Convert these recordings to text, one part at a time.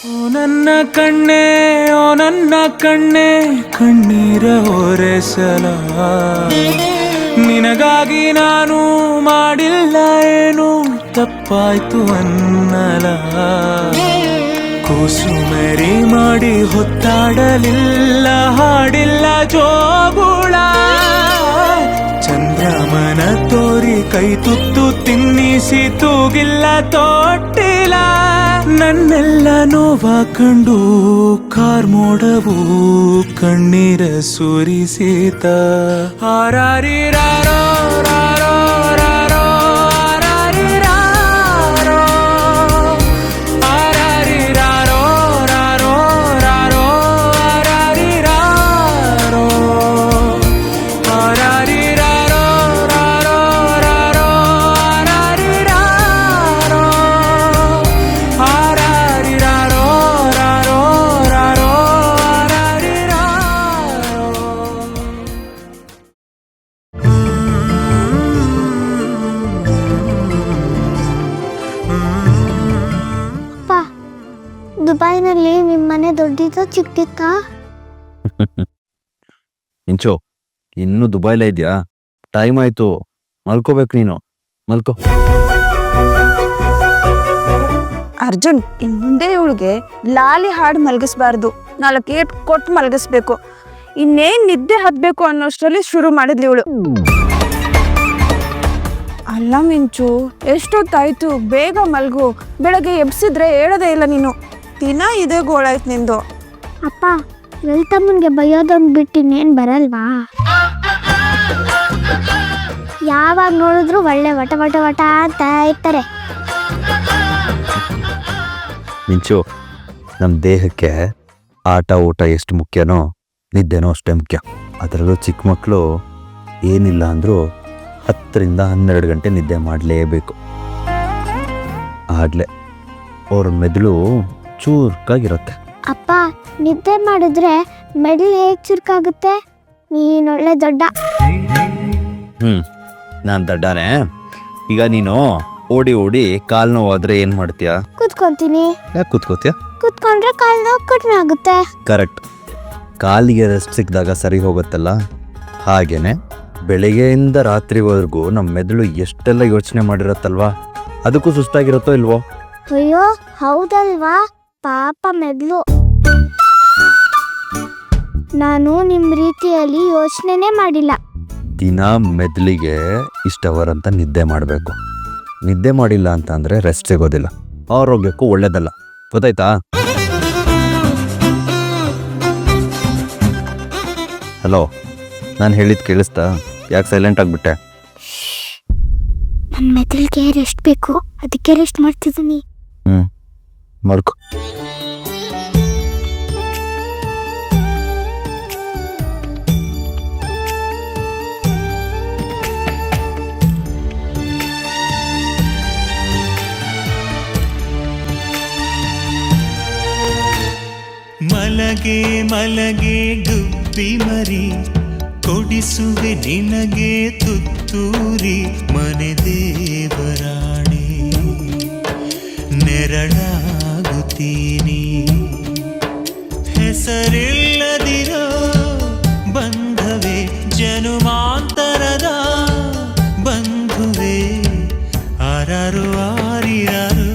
ಓ ನನ್ನ ಕಣ್ಣೆ ಓ ನನ್ನ ಕಣ್ಣೆ ಕಣ್ಣೀರ ಹೊರೆಸಲ ನಿನಗಾಗಿ ನಾನು ಮಾಡಿಲ್ಲ ಏನು ತಪ್ಪಾಯ್ತು ಅನ್ನಲ ಕೂಸು ಮೇರಿ ಮಾಡಿ ಹೊತ್ತಾಡಲಿಲ್ಲ ಹಾಡಿಲ್ಲ ಜೋಗುಳ ಚಂದ್ರಮನ ತೋರಿ ಕೈ ತುತ್ತು ತಿನ್ನಿಸಿ ತೂಗಿಲ್ಲ ತೊಟ್ಟಿಲ್ಲ ನನ್ನೆಲ್ಲ ನೋವ ಕಂಡು ಕಾರ್ಮೋಡವು ಕಣ್ಣೀರ ಸುರಿಸಿತ ಹಾರಾರಿರಾರೋ ರಾರೋ ರಾರೋ ಹಾರಾರಿರಾರೋ ಹಾರಾರಿರಾರೋ ರಾರೋ ರಾರೋ ಹಾರಾರಿರಾರೋ ಹಾರಾರಿರಾರೋ ರಾರೋ ರಾರೋ ಹಾರಾರಿರಾರೋ ಹಾರಾರಿರಾರೋ ರಾರೋ ರಾರೋ ಅಪ್ಪ, ದುಬೈನಲ್ಲಿ ನಿಮ್ಮ ಮನೆ ದೊಡ್ಡಿದ ಚಿಕ್ಕಿತ್ತ? ಇಂಚು ಇನ್ನೂ ದುಬೈಲೇ ಇದೆಯಾ? ಟೈಮ್ ಆಯ್ತು, ಮಲ್ಕೋಬೇಕು ನೀನು. ಮಲ್ಕೋ. ಅರ್ಜುನ್, ಇನ್ ಮುಂದೆ ಇವಳಿಗೆ ಲಾಲಿ ಹಾಡು ಮಲಗಿಸ್ಬಾರ್ದು, 4 ಏಟ್ ಕೊಟ್ಟು ಮಲಗಿಸ್ಬೇಕು. ಇನ್ನೇನ್ ನಿದ್ದೆ ಹತ್ಬೇಕು ಅನ್ನೋಷ್ಟರಲ್ಲಿ ಶುರು ಮಾಡಿದ್ಲಿ ಇವಳು. ಅಲ್ಲ ಮಿಂಚು, ಎಷ್ಟೊತ್ತಾಯ್ತು, ಬೇಗ ಮಲ್ಗು. ಬೆಳಗ್ಗೆ ಎಬ್ಸಿದ್ರೆ ಹೇಳೋದೇ ಇಲ್ಲ ನೀನು. ದಿನ ಇದೇ ಗೋಳಾಯ್ತು ನಿಂದು. ಅಪ್ಪ, ಲಲಿತಮ್ಮನ್ಗೆ ಬೈಯೋದೊಂದು ಬಿಟ್ಟು ಇನ್ನೇನು ಬರಲ್ವಾ? ಯಾವಾಗ ನೋಡಿದ್ರು ಒಳ್ಳೆ ವಟ ವಟ ವಟ ಅಂತ ಇರ್ತಾರೆ. ಮಿಂಚು, ನಮ್ಮ ದೇಹಕ್ಕೆ ಆಟ ಊಟ ಎಷ್ಟು ಮುಖ್ಯನೋ ನಿದ್ದೆನೋ ಅಷ್ಟೇ ಮುಖ್ಯ. ಅದರಲ್ಲೂ ಚಿಕ್ಕ ಮಕ್ಕಳು ಏನಿಲ್ಲ ಅಂದರೂ 10ರಿಂದ 12 ಗಂಟೆ ನಿದ್ದೆ ಮಾಡಲೇಬೇಕು. ಆಗಲೇ ಅವ್ರ ಮೆದುಳು ಚೂರ್ಕಾಗಿರುತ್ತೆ. ಅಪ್ಪ, ನಿದ್ದೆ ಮಾಡಿದ್ರೆ ಮೆದುಳು ಹೇಗೆ ಚುರುಕಾಗುತ್ತೆ? ನೀನೊಳ್ಳೆ ದೊಡ್ಡ. ನಾನು ದಡ್ಡಾನೆ. ಈಗ ನೀನು ಓಡಿ ಓಡಿ ಕಾಲು ನೋವಾದ್ರೆ ಏನು ಮಾಡ್ತೀಯಾ? ಕೂತ್ಕೊಂತೀನಿ. ಯಾಕೆ ಕೂತ್ಕೋತೀಯ? ಕೂತ್ಕೊಂಡ್ರೆ ಕಾಲು ನೋವು ಕಡಿಮೆ ಆಗುತ್ತೆ. ಕರೆಕ್ಟ್. ಕಾಲಿಗೆ ರೆಸ್ಟ್ ಸಿಕ್ಕಿದಾಗ ಸರಿ ಹೋಗುತ್ತಲ್ಲ, ಹಾಗೇನೆ ಬೆಳಿಗ್ಗೆಯಿಂದ ರಾತ್ರಿವರೆಗೂ ನಮ್ಮ ಮೆದುಳು ಎಷ್ಟೆಲ್ಲ ಯೋಚನೆ ಮಾಡಿರತ್ತಲ್ವಾ, ಅದಕ್ಕೂ ಸುಸ್ತಾಗಿರುತ್ತೋ ಇಲ್ವೋ? ಅಯ್ಯೋ ಹೌದಲ್ವಾ, ಪಾಪ ಮೆದುಳು. ನಾನು ನಿಮ್ಮ ರೀತಿಯಲ್ಲಿ ಯೋಚನೆನೇ ಮಾಡಿಲ್ಲ. ದಿನ ಮೆದುಳಿಗೆ ಇಷ್ಟವರ್ ಅಂತ ನಿದ್ದೆ ಮಾಡಬೇಕು. ನಿದ್ದೆ ಮಾಡಿಲ್ಲ ಅಂತ ಅಂದರೆ ರೆಸ್ಟ್ ಸಿಗೋದಿಲ್ಲ, ಆರೋಗ್ಯಕ್ಕೂ ಒಳ್ಳೇದಲ್ಲ. ಗೊತ್ತಾಯ್ತಾ? ಹಲೋ, ನಾನು ಹೇಳಿದ್ದು ಕೇಳಿಸ್ತಾ? ಯಾಕೆ ಸೈಲೆಂಟ್ ಆಗಿಬಿಟ್ಟೆ? ನನ್ನ ಮೆದುಳಿಗೆ ರೆಸ್ಟ್ ಬೇಕು, ಅದಕ್ಕೆ ರೆಸ್ಟ್ ಮಾಡ್ತಿದ್ದೀನಿ. ಮಲ್ಕೋ. ಮಲಗೆ ಮಲಗೆ ಗುಬ್ಬಿ ಮರಿ, ಕೊಡಿಸುವೆ ನಿನಗೆ ತುತ್ತೂರಿ. ಮನೆ ದೇವರಾಣೆ ನೆರಳಾಗುತ್ತೀನಿ, ಹೆಸರಿಲ್ಲದಿರೋ ಬಂಧವೇ ಜನುಮಾಂತರದ ಬಂಧುವೆ. ಆರಾರು ಆರಿರಾರು.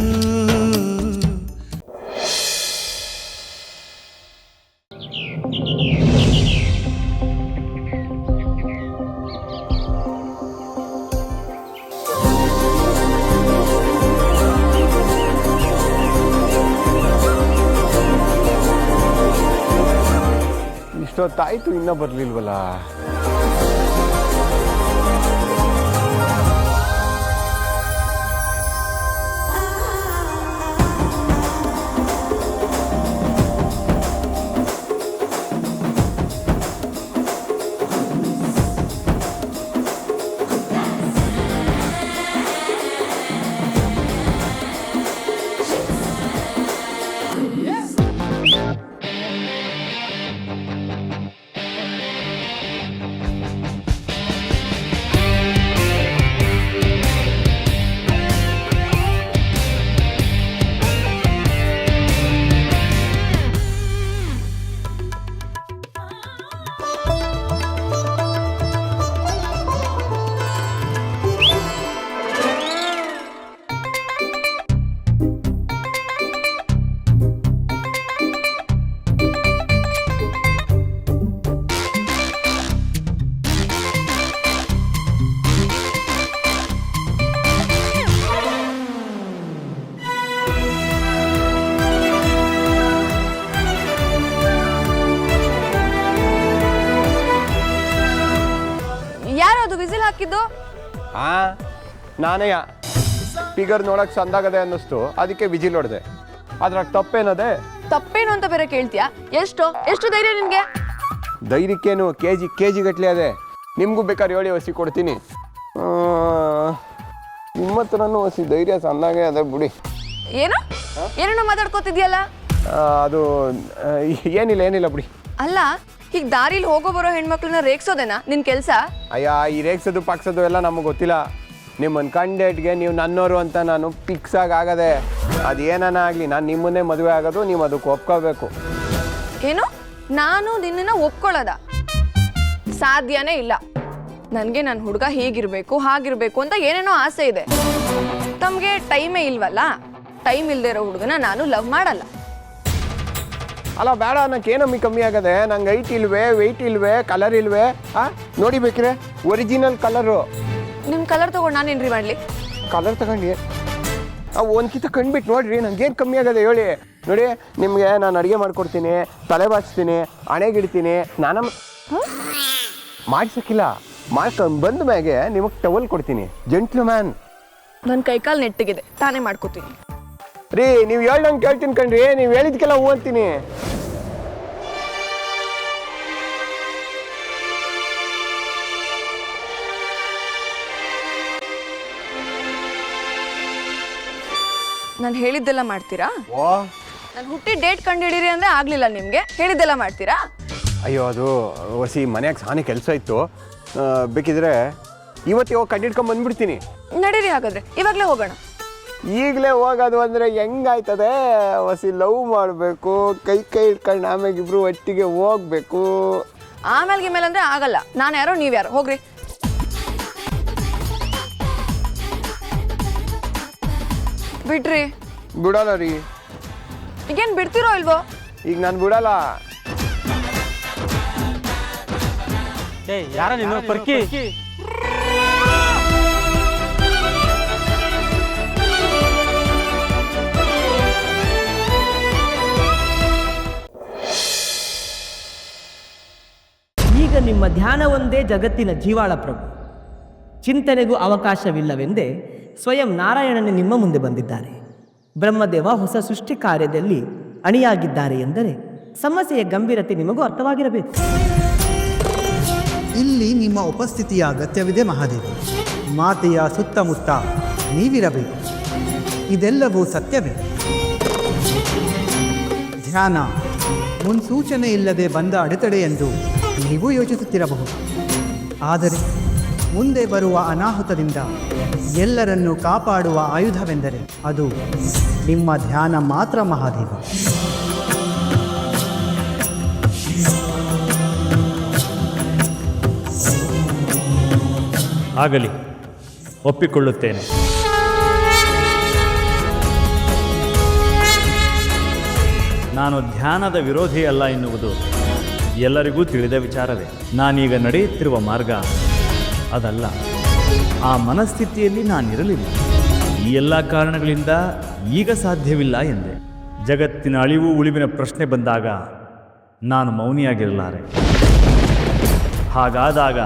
ಇಷ್ಟೊತ್ತಾಯ್ತು, ಇನ್ನೂ ಬರಲಿಲ್ವಲ್ಲ? ಹಾಕಿದ್ದು? ನಾನೇ ಫಿಗರ್ ನೋಡಕ್ ಚಂದಾಗದೆ ಅನ್ನಿಸ್ತು, ಅದಕ್ಕೆ ವಿಜಿಲ್ ಹೊಡೆದೆ. ಅದ್ರಾಗ ತಪ್ಪೇನದೆ? ತಪ್ಪೇನು ಅಂತ ಬೇರೆ ಕೇಳ್ತೀಯಾ? ಎಷ್ಟು ಧೈರ್ಯ ನಿನ್ಗೆ? ಧೈರ್ಯಕ್ಕೇನು ಕೆ ಜಿ ಗಟ್ಲೆ ಅದೇ. ನಿಮಗೂ ಬೇಕಾದ್ರೆ ಹೇಳಿ ಹೊಸಿ ಕೊಡ್ತೀನಿ. ನಿಮ್ಮ ಹತ್ರನೂ ಹೊಸಿ ಧೈರ್ಯ ಸಣ್ಣಾಗೆ ಅದೇ ಬಿಡಿ. ಏನೇನೋ ಮಾತಾಡ್ಕೋತಿದ್ಯಲ್ಲ? ಅದು ಏನಿಲ್ಲ ಬಿಡಿ. ಅಲ್ಲ, ಈಗ ದಾರಿಲಿ ಹೋಗೋ ಬರೋ ಹೆಣ್ಮಕ್ಳನ್ನ ರೇಗ್ಸೋದೇನಾ ನಿನ್ ಕೆಲ್ಸ? ಅಯ್ಯ, ಈ ರೇಗ್ಸೋದು ಪಾಕ್ಸೋದು ಎಲ್ಲ ನಮಗೆ ಗೊತ್ತಿಲ್ಲ. ನಿಮ್ಮನ್ನು ಕಂಡೇಟ್ಗೆ ನೀವು ನನ್ನೋರು ಅಂತ ನಾನು ಫಿಕ್ಸ್ ಆಗದೆ. ಅದೇನಾನ ಆಗಲಿ, ನಾನು ನಿಮ್ಮನ್ನೇ ಮದುವೆ ಆಗೋದು, ನೀವು ಅದಕ್ಕೆ ಒಪ್ಕೋಬೇಕು. ಏನು? ನಾನು ನಿನ್ನನ್ನು ಒಪ್ಕೊಳ್ಳೋದ? ಸಾಧ್ಯನೇ ಇಲ್ಲ. ನನಗೆ ನನ್ನ ಹುಡುಗ ಹೀಗಿರ್ಬೇಕು ಹಾಗಿರ್ಬೇಕು ಅಂತ ಏನೇನೋ ಆಸೆ ಇದೆ. ತಮಗೆ ಟೈಮೇ ಇಲ್ವಲ್ಲ? ಟೈಮ್ ಇಲ್ಲದೆ ಇರೋ ಹುಡುಗನ ನಾನು ಲವ್ ಮಾಡಲ್ಲ. ಅಲ್ಲ ಬೇಡ, ಅನ್ನೋಕ್ಕೇನಮ್ಮಿ ಕಮ್ಮಿ ಆಗದೆ. ನಂಗೆ ಹೈಟ್ ಇಲ್ವೇ, ವೆಯ್ಟ್ ಇಲ್ವೇ, ಕಲರ್ ಇಲ್ವೇ? ನೋಡಿ ಬೇಕ್ರೆ ಒರಿಜಿನಲ್ ಕಲರು. ನಿಮ್ಮ ಕಲರ್ ತೊಗೊಂಡು ನಾನೇನ್ರಿ ಮಾಡಲಿ? ಕಲರ್ ತಗೊಂಡು ಒಂದ್ಕಿತ ಕಂಡ್ಬಿಟ್ಟು ನೋಡ್ರಿ, ನಂಗೇನು ಕಮ್ಮಿ ಆಗದೆ ಹೇಳಿ. ನೋಡಿ, ನಿಮಗೆ ನಾನು ಅಡುಗೆ ಮಾಡ್ಕೊಡ್ತೀನಿ, ತಲೆ ಬಾಚ್ತೀನಿ, ಹಣೆಗಿಡ್ತೀನಿ, ಸ್ನಾನ ಮಾಡ್ಸಕ್ಕಿಲ್ಲ. ಮಾಡ್ಕೊಂಡು ಬಂದ ಮ್ಯಾಗೆ ನಿಮಗೆ ಟವಲ್ ಕೊಡ್ತೀನಿ. ಜೆಂಟ್ಲು ಮ್ಯಾನ್. ನನ್ನ ಕೈಕಾಲು ನೆಟ್ಟಿಗಿದೆ, ತಾನೇ ಮಾಡ್ಕೋತೀನಿ. ರೀ, ನೀವು ಹೇಳ್ದಂಗೆ ಕೇಳ್ತೀನಿ ಕಣ್ರಿ. ನೀವು ಹೇಳಿದ್ಕೆಲ್ಲ ಹೂ ಅಂತೀನಿ. ನಾನು ಹೇಳಿದ್ದೆಲ್ಲ ಮಾಡ್ತೀರಾ? ಓ, ನಾನು ಹುಟ್ಟಿ ಡೇಟ್ ಕಂಡು ಹಿಡೀರಿ ಅಂದರೆ ಆಗಲಿಲ್ಲ ನಿಮಗೆ. ಹೇಳಿದ್ದೆಲ್ಲ ಮಾಡ್ತೀರಾ? ಅಯ್ಯೋ, ಅದು ಹೊಸಿ ಮನ್ಯಾಗ ಸಾನಿ ಕೆಲಸ ಇತ್ತು. ಬೇಕಿದ್ರೆ ಇವತ್ತು ಇವಾಗ ಕಂಡಿಡ್ಕೊಂಡು ಬಂದ್ಬಿಡ್ತೀನಿ. ನಡೀರಿ, ಹಾಗಾದ್ರೆ ಇವಾಗಲೇ ಹೋಗೋಣ. ಈಗಲೇ ಹೋಗೋದು ಅಂದರೆ ಹೆಂಗಾಯ್ತದೆ? ಹೊಸಿ ಲವ್ ಮಾಡಬೇಕು, ಕೈ ಇಟ್ಕೊಂಡು ಆಮೇಲೆ ಇಬ್ರು ಒಟ್ಟಿಗೆ ಹೋಗ್ಬೇಕು. ಆಮೇಲೆ ಅಂದರೆ ಆಗಲ್ಲ. ನಾನು ಯಾರೋ ನೀವು ಯಾರೋ, ಹೋಗ್ರಿ. ಬಿಡ್ರಿ. ಬಿಡಲ್ಲ ರೀ. ಈಗೇನು ಬಿಡ್ತಿರೋ ಇಲ್ವೋ? ಈಗ ನಾನು ಬಿಡಲ್ಲ. ಯಾರ ನೀನು ಪರ್ಕಿ? ಈಗ ನಿಮ್ಮ ಧ್ಯಾನವೊಂದೇ ಜಗತ್ತಿನ ಜೀವಾಳ ಪ್ರಭು. ಚಿಂತನೆಗೂ ಅವಕಾಶವಿಲ್ಲವೆಂದೇ ಸ್ವಯಂ ನಾರಾಯಣನೇ ನಿಮ್ಮ ಮುಂದೆ ಬಂದಿದ್ದಾರೆ. ಬ್ರಹ್ಮದೇವ ಹೊಸ ಸೃಷ್ಟಿ ಕಾರ್ಯದಲ್ಲಿ ಅಣಿಯಾಗಿದ್ದಾರೆ ಎಂದರೆ ಸಮಸ್ಯೆಯ ಗಂಭೀರತೆ ನಿಮಗೂ ಅರ್ಥವಾಗಿರಬೇಕು. ಇಲ್ಲಿ ನಿಮ್ಮ ಉಪಸ್ಥಿತಿಯ ಅಗತ್ಯವಿದೆ ಮಹಾದೇವಿ. ಮಾತೆಯ ಸುತ್ತಮುತ್ತ ನೀವಿರಬೇಕು. ಇದೆಲ್ಲವೂ ಸತ್ಯವೇ. ಧ್ಯಾನ ಮುನ್ಸೂಚನೆ ಇಲ್ಲದೆ ಬಂದ ಅಡೆತಡೆ ಎಂದು ನೀವು ಯೋಚಿಸುತ್ತಿರಬಹುದು. ಆದರೆ ಮುಂದೆ ಬರುವ ಅನಾಹುತದಿಂದ ಎಲ್ಲರನ್ನೂ ಕಾಪಾಡುವ ಆಯುಧವೆಂದರೆ ಅದು ನಿಮ್ಮ ಧ್ಯಾನ ಮಾತ್ರ ಮಹಾದೇವ. ಆಗಲಿ, ಒಪ್ಪಿಕೊಳ್ಳುತ್ತೇನೆ. ನಾನು ಧ್ಯಾನದ ವಿರೋಧಿಯಲ್ಲ ಎನ್ನುವುದು ಎಲ್ಲರಿಗೂ ತಿಳಿದ ವಿಚಾರವೇ. ನಾನೀಗ ನಡೆಯುತ್ತಿರುವ ಮಾರ್ಗ ಅದಲ್ಲ. ಆ ಮನಸ್ಥಿತಿಯಲ್ಲಿ ನಾನಿರಲಿಲ್ಲ. ಈ ಎಲ್ಲ ಕಾರಣಗಳಿಂದ ಈಗ ಸಾಧ್ಯವಿಲ್ಲ ಎಂದೆ. ಜಗತ್ತಿನ ಅಳಿವು ಉಳಿವಿನ ಪ್ರಶ್ನೆ ಬಂದಾಗ ನಾನು ಮೌನಿಯಾಗಿರಲಾರೆ. ಹಾಗಾದಾಗ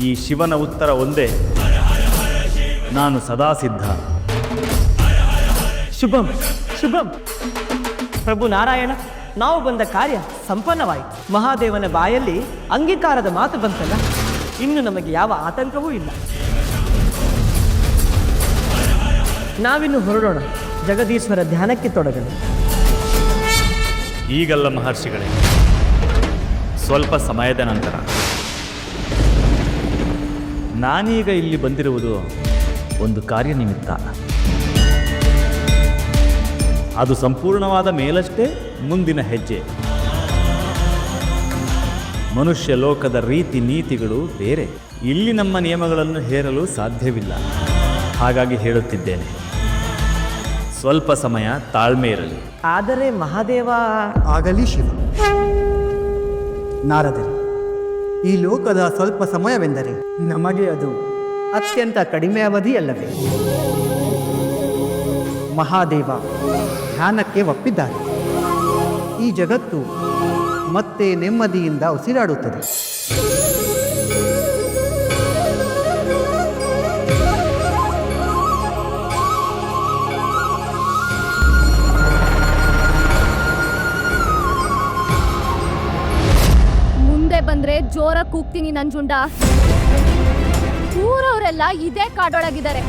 ಈ ಶಿವನ ಉತ್ತರ ಒಂದೇ: ನಾನು ಸದಾ ಸಿದ್ಧ. ಶುಭಂ ಶುಭಂ. ಪ್ರಭು ನಾರಾಯಣ, ನಾವು ಬಂದ ಕಾರ್ಯ ಸಂಪನ್ನವಾಯಿತು. ಮಹಾದೇವನ ಬಾಯಲ್ಲಿ ಅಂಗೀಕಾರದ ಮಾತು ಬಂತಲ್ಲ, ಇನ್ನು ನಮಗೆ ಯಾವ ಆತಂಕವೂ ಇಲ್ಲ. ನಾವಿನ್ನು ಹೊರಡೋಣ, ಜಗದೀಶ್ವರ ಧ್ಯಾನಕ್ಕೆ ತೊಡಗಲು. ಈಗಲ್ಲ ಮಹರ್ಷಿಗಳೇ, ಸ್ವಲ್ಪ ಸಮಯದ ನಂತರ. ನಾನೀಗ ಇಲ್ಲಿ ಬಂದಿರುವುದು ಒಂದು ಕಾರ್ಯ ನಿಮಿತ್ತ. ಅದು ಸಂಪೂರ್ಣವಾದ ಮೇಲಷ್ಟೇ ಮುಂದಿನ ಹೆಜ್ಜೆ. ಮನುಷ್ಯ ಲೋಕದ ರೀತಿ ನೀತಿಗಳು ಬೇರೆ. ಇಲ್ಲಿ ನಮ್ಮ ನಿಯಮಗಳನ್ನು ಹೇರಲು ಸಾಧ್ಯವಿಲ್ಲ. ಹಾಗಾಗಿ ಹೇಳುತ್ತಿದ್ದೇನೆ, ಸ್ವಲ್ಪ ಸಮಯ ತಾಳ್ಮೆ ಇರಲಿ. ಆದರೆ ಮಹಾದೇವ... ಆಗಲಿ ಶಿವ. ನಾರದರೆ, ಈ ಲೋಕದ ಸ್ವಲ್ಪ ಸಮಯವೆಂದರೆ ನಮಗೆ ಅದು ಅತ್ಯಂತ ಕಡಿಮೆ ಅವಧಿಯಲ್ಲವೇ? ಮಹಾದೇವ ಧ್ಯಾನಕ್ಕೆ ಒಪ್ಪಿದ್ದಾರೆ. ಈ ಜಗತ್ತು ಮತ್ತೆ ನೆಮ್ಮದಿಯಿಂದ ಉಸಿರಾಡುತ್ತದೆ. ಜೋರಾಗಿ ಕೂಗ್ತೀನಿ ನಂಜುಂಡ. ಊರವರೆಲ್ಲ ಇದೇ ಕಾಡೊಳಗಿದ್ದಾರೆ.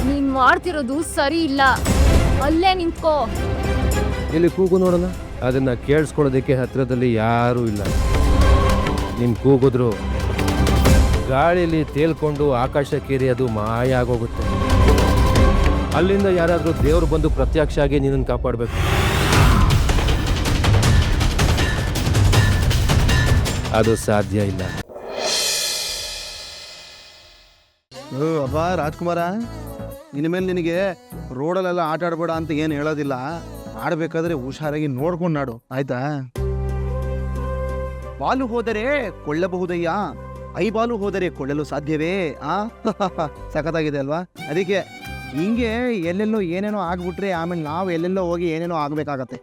ನೀನ್ ಮಾಡ್ತಿರೋದು ಸರಿ ಇಲ್ಲ. ಅಲ್ಲೇ ನಿಂತ್ಕೋ. ಇಲ್ಲಿ ಕೂಗು ನೋಡೋಣ. ಅದನ್ನ ಕೇಳಿಸ್ಕೊಳ್ಳೋದಕ್ಕೆ ಹತ್ರದಲ್ಲಿ ಯಾರೂ ಇಲ್ಲ. ನೀನು ಕೂಗಿದ್ರು ಗಾಳಿಯಲ್ಲಿ ತೇಲ್ಕೊಂಡು ಆಕಾಶಕ್ಕೇರಿ ಅದು ಮಾಯ ಆಗೋಗುತ್ತೆ. ಅಲ್ಲಿಂದ ಯಾರಾದರೂ ದೇವರು ಬಂದು ಪ್ರತ್ಯಕ್ಷ ಆಗಿ ನಿನ್ನನ್ನು ಕಾಪಾಡಬೇಕು. ಅದು ಸಾಧ್ಯ ಇಲ್ಲ. ಅಬ್ಬಾ ರಾಜ್ಕುಮಾರ, ಇನ್ಮೇಲೆ ನಿನಗೆ ರೋಡಲ್ಲೆಲ್ಲ ಆಟ ಆಡಬೇಡ ಅಂತ ಏನು ಹೇಳೋದಿಲ್ಲ. ಆಡಬೇಕಾದ್ರೆ ಹುಷಾರಾಗಿ ನೋಡ್ಕೊಂಡು ನಾಡು, ಆಯ್ತಾ? ಬಾಲು ಹೋದರೆ ಕೊಳ್ಳಬಹುದಯ್ಯ, ಬಾಲು ಹೋದರೆ ಕೊಳ್ಳಲು ಸಾಧ್ಯವೇ? ಸಖತ್ತಾಗಿದೆ ಅಲ್ವಾ? ಅದಕ್ಕೆ ಹಿಂಗೆ ಎಲ್ಲೆಲ್ಲೋ ಏನೇನೋ ಆಗ್ಬಿಟ್ರೆ ಆಮೇಲೆ ನಾವು ಎಲ್ಲೆಲ್ಲೋ ಹೋಗಿ ಏನೇನೋ ಆಗ್ಬೇಕಾಗತ್ತೆ.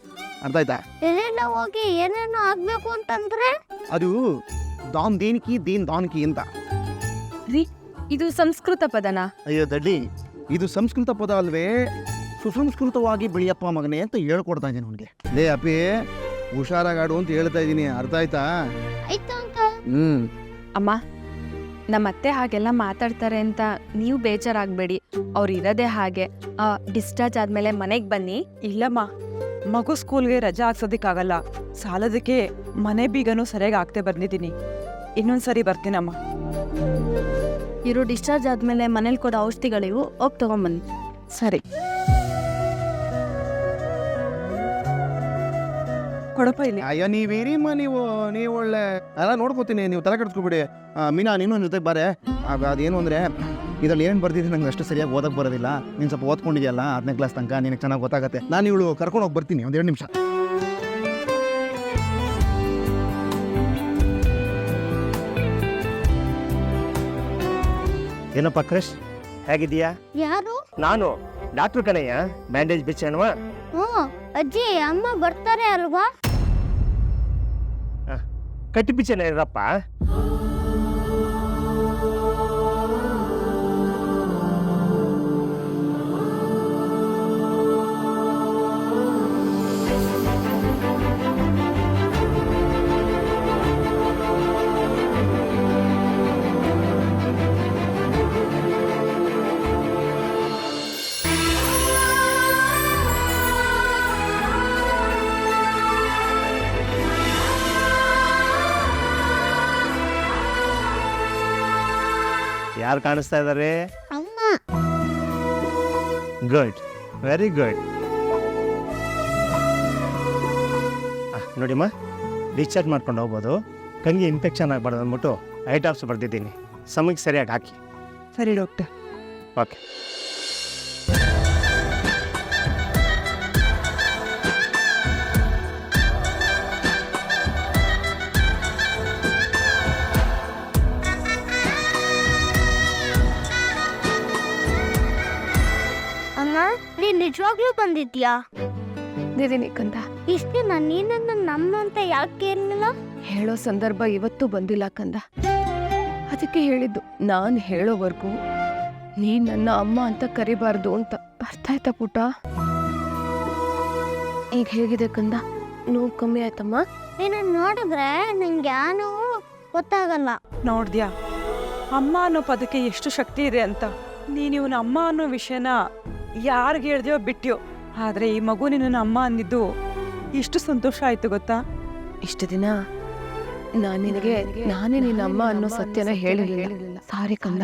ಅರ್ಥ ಆಯ್ತಾ? ಎಲ್ಲೆಲ್ಲ ಹೋಗಿ ಏನೇನೋ ಆಗ್ಬೇಕು ಅಂತಂದ್ರೆ ಅದು ದಾನ್ ದೇನ್ಕಿ ದೀನ್ ದಾನ್ಕಿ ಅಂತ. ಇದು ಸಂಸ್ಕೃತ ಪದನ? ಅಯ್ಯೋ ದಡ್ಡಿ, ಇದು ಸಂಸ್ಕೃತ ಪದ ಅಲ್ವೇ? ಸುಸಂಸ್ಕೃತವಾಗಿ ಬೆಳೆಯಪ್ಪ ಮಗನೇ ಅಂತ ಹೇಳ್ಕೊಡ್ತಾ ಇದ್ದೀನಿ ಅವನಿಗೆ. ಲೇ ಅಪ್ಪಿ, ಹುಷಾರಾಗಾಡು ಅಂತ ಹೇಳ್ತಾ ಇದ್ದೀನಿ. ಅರ್ಥ ಆಯ್ತಾ? ಆಯ್ತು ಅಂಕಲ್. ಅಮ್ಮ, ನಮ್ಮತ್ತೆ ಹಾಗೆಲ್ಲ ಮಾತಾಡ್ತಾರೆ ಅಂತ ನೀವು ಬೇಜಾರಾಗಬೇಡಿ. ಅವ್ರು ಇರೋದೇ ಹಾಗೆ. ಡಿಸ್ಚಾರ್ಜ್ ಆದಮೇಲೆ ಮನೆಗೆ ಬನ್ನಿ. ಇಲ್ಲಮ್ಮ, ಮಗು ಸ್ಕೂಲ್ಗೆ ರಜಾ ಹಾಕ್ಸೋದಕ್ಕಾಗಲ್ಲ. ಸಾಲದಕ್ಕೆ ಮನೆ ಬೀಗನೂ ಸರಿಯಾಗಿ ಆಗ್ತೇ ಬಂದಿದ್ದೀನಿ. ಇನ್ನೊಂದ್ಸರಿ ಬರ್ತೀನಮ್ಮ. ಇರೋ ಡಿಸ್ಚಾರ್ಜ್ ಆದ್ಮೇಲೆ ಮನೇಲಿ ಕೊಡೋ ಔಷಧಿಗಳಿವು, ಹೋಗಿ ತಗೊಂಬನ್ನಿ. ಸರಿ, ಕೊಡಪ್ಪ ಇಲ್ಲಿ. ಅಯ್ಯೋ ನೀವೇರಿಮ್ಮ, ನೀವು ಒಳ್ಳೆ ಎಲ್ಲ ನೋಡ್ಕೋತೀನಿ. ನೀವು ತಲೆ ಕೆಡ್ಸ್ಕೊಬಿಡಿ. ಮೀನಾ, ನೀನು ನನ್ನ ಜೊತೆಗೆ ಬಾರೆ. ಅದೇನು ಅಂದರೆ ಇದರಲ್ಲಿ ಏನು ಬರ್ತಿದ್ದೀನಿ ನಂಗೆ ಅಷ್ಟು ಸರಿಯಾಗಿ ಓದಕ್ಕೆ ಬರೋದಿಲ್ಲ. ನೀನು ಸ್ವಲ್ಪ ಓದ್ಕೊಂಡಿದೆಯಲ್ಲ 10ನೇ ಕ್ಲಾಸ್ ತನಕ, ನಿನಗೆ ಚೆನ್ನಾಗಿ ಗೊತ್ತಾಗತ್ತೆ. ನಾನು ಇವಳು ಕರ್ಕೊಂಡು ಹೋಗಿ ಬರ್ತೀನಿ ಒಂದು 2 ನಿಮಿಷ. ಏನಪ್ಪ ಕ್ರಿಶ್, ಹೇಗಿದೀಯಾ? ಯಾರು? ನಾನು ಡಾಕ್ಟರ್ ಕಣಯ್ಯ. ಬ್ಯಾಂಡೇಜ್ ಬಿಚ್ಚಣವಾ? ಅಜ್ಜಿ, ಅಮ್ಮ ಬರ್ತಾರೆ ಅಲ್ವಾ? ಕಟ್ಟಿ ಬಿಚ್ಚಣ ಇರಪ್ಪ. ಯಾರು ಕಾಣಿಸ್ತಾ ಇದ್ದಾರೆ? ಅಮ್ಮ. Good, very good. ನೋಡಿಮ್ಮ, ಡಿಸ್ಚಾರ್ಜ್ ಮಾಡ್ಕೊಂಡು ಹೋಗ್ಬೋದು. ಕಂಗಿ ಇನ್ಫೆಕ್ಷನ್ ಆಗಬಾರ್ದು ಅಂದ್ಬಿಟ್ಟು ಐ ಡ್ರಾಪ್ಸ್ ಬರ್ದಿದ್ದೀನಿ. ಸಮಯಕ್ಕೆ ಸರಿಯಾಗಿ ಹಾಕಿ. ಸರಿ ಡಾಕ್ಟರ್. ಓಕೆ. ಅಮ್ಮ, ನೀನ್ ನಿಜವಾಗ್ಲೂ ಬಂದಿದ್ಯಾ? ನಿಧಿನಿ ಕಂದ, ಇಷ್ಟು ನೀನನ್ನ ನಮ್ಮ ಅಂತ ಯಾಕೆ ಇರಲಿಲ್ಲ? ಹೇಳೋ ಸಂದರ್ಭ ಇವತ್ತೂ ಬಂದಿಲ್ಲ ಕಂದ. ಅದಕ್ಕೆ ಹೇಳಿದ್ದು, ನಾನು ಹೇಳೋವರೆಗೂ ನೀ ನನ್ನ ಅಮ್ಮ ಅಂತ ಕರಿಬಾರ್ದು ಅಂತ. ಅರ್ಥ ಆಯ್ತಾ ಪುಟ? ಈಗ ಹೇಗಿದೆ ಕಂದ? ನೋವು ಕಮ್ಮಿ ಆಯ್ತಮ್ಮ? ನೀನು ನೋಡಿದ್ರೆ ನಿಂಗೆ ಯಾನು ಗೊತ್ತಾಗಲ್ಲ. ನೋಡ್ದ್ಯಾ ಅಮ್ಮ ಅನ್ನೋ ಪದಕ್ಕೆ ಎಷ್ಟು ಶಕ್ತಿ ಇದೆ ಅಂತ? ನೀನು ಇವನ ಅಮ್ಮ ಅನ್ನೋ ವಿಷಯನ ಯಾರಿಗೆ ಹೇಳ್ದೆಯೋ ಬಿಟ್ಯೋ, ಆದರೆ ಈ ಮಗು ನಿನ್ನ ಅಮ್ಮ ಅಂದಿದ್ದು ಎಷ್ಟು ಸಂತೋಷ ಆಯ್ತು ಗೊತ್ತಾ? ಇಷ್ಟು ದಿನ ನಾನೇ ನಿನ್ನ ಅಮ್ಮ ಅನ್ನೋ ಸತ್ಯನ ಹೇಳಿರಲಿಲ್ಲ. ಸಾರಿ ಕಂದ.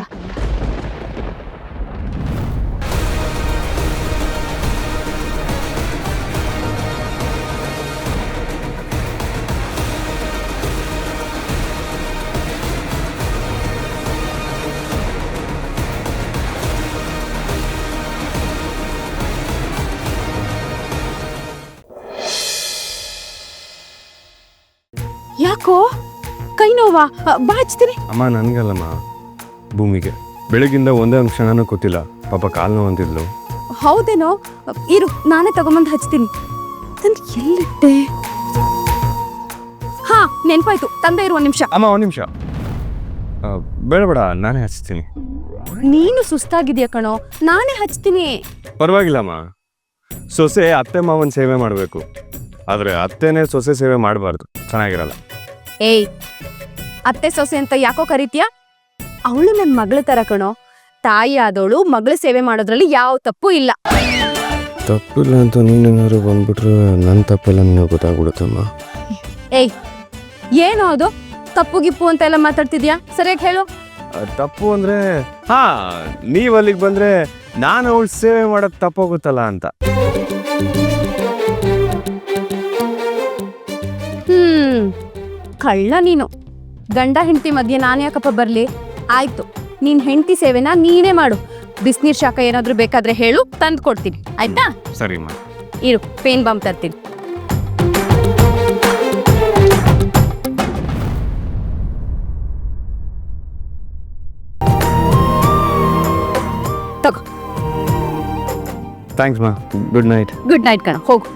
ಯಾಕೋ ಕೈ ನೋವಾ? ಬಾಚ್ತೀನಿ. ಅಮ್ಮ ನನಗಲ್ಲಮ್ಮ, ಭೂಮಿಗೆ. ಬೆಳಗಿಂದ ಒಂದೇ ಒಂದು ಕ್ಷಣನೂ ಗೊತ್ತಿಲ್ಲ. ಪಾಪ ಕಾಲು ನೋವು ಅಂತಿದ್ಲು. ಹೌದೇನೋ? ಇರು, ನಾನೇ ತಗೊಂಬಂದು ಹಚ್ತೀನಿ. ತಂದು ಎಲ್ಲಿಟ್ಟೆ? ಹಾ, ನೆನ್ಪಾಯ್ತು, ತಂದೆ ಇರು. 1 ನಿಮಿಷ. ಅಮ್ಮ 1 ನಿಮಿಷ. ಬೇಡ, ನಾನೇ ಹಚ್ತೀನಿ. ನೀನು ಸುಸ್ತಾಗಿದ್ಯಾ ಕಣೋ, ನಾನೇ ಹಚ್ತೀನಿ. ಪರವಾಗಿಲ್ಲಮ್ಮ. ಸೊಸೆ ಅತ್ತೆ ಮಾವನ ಸೇವೆ ಮಾಡಬೇಕು, ಆದರೆ ಅತ್ತೆನೇ ಸೊಸೆ ಸೇವೆ ಮಾಡಬಾರ್ದು. ಚೆನ್ನಾಗಿರಲ್ಲ. ಏಯ್, ಅತ್ತೆ ಸೊಸೆ ಅಂತ ಯಾಕೋ ಕರಿತೀಯ? ಅವಳು ನನ್ನ ಮಗಳ ತರ ಕಣೋ. ತಾಯಿ ಆದವಳು ಮಗಳ ಸೇವೆ ಮಾಡೋದ್ರಲ್ಲಿ ಯಾವ ತಪ್ಪು ಇಲ್ಲ. ತಪ್ಪಿಲ್ಲ ಅಂತ ನೀನೇನಾದ್ರು ಬಂದ್ಬಿಟ್ರೆ ನನ್ನ ತಪ್ಪೆಲ್ಲ ನಿನಗೆ ಗೊತ್ತಾಗ್ಬಿಡುತ್ತಮ್ಮ. ಏಯ್, ಏನೋ ಅದು ತಪ್ಪು ಗಿಪ್ಪು ಅಂತ ಎಲ್ಲ ಮಾತಾಡ್ತಿದ್ಯಾ? ಸರಿಯಾಗಿ ಹೇಳು. ತಪ್ಪು ಅಂದರೆ ನೀವು ಅಲ್ಲಿಗೆ ಬಂದರೆ ನಾನು ಅವಳು ಸೇವೆ ಮಾಡೋದು ತಪ್ಪೋಗುತ್ತಲ್ಲ ಅಂತ. ಕಳ್ಳ ನೀನು. ಗಂಡ ಹೆಂಡತಿ ಮಧ್ಯೆ ನಾನು ಯಾಕಪ್ಪ ಬರಲಿ? ಆಯ್ತು, ನೀನ್ ಹೆಂಡತಿ ಸೇವೆನ ನೀನೇ ಮಾಡು. ಬಿಸಿನೀರ್ ಶಾಖ ಏನಾದರೂ ಬೇಕಾದ್ರೆ ಹೇಳು, ತಂದು ಕೊಡ್ತೀನಿ. ಆಯ್ತಾ? ಸರಿಮ್ಮ. ಇರು, ಪೇನ್ ಬಾಂಬ್ ತರ್ತೀನಿ. ತಗೋ. ಥ್ಯಾಂಕ್ಸ್ ಮಾ. Good night. ಗುಡ್ ನೈಟ್ ಕಣ, ಹೋಗು.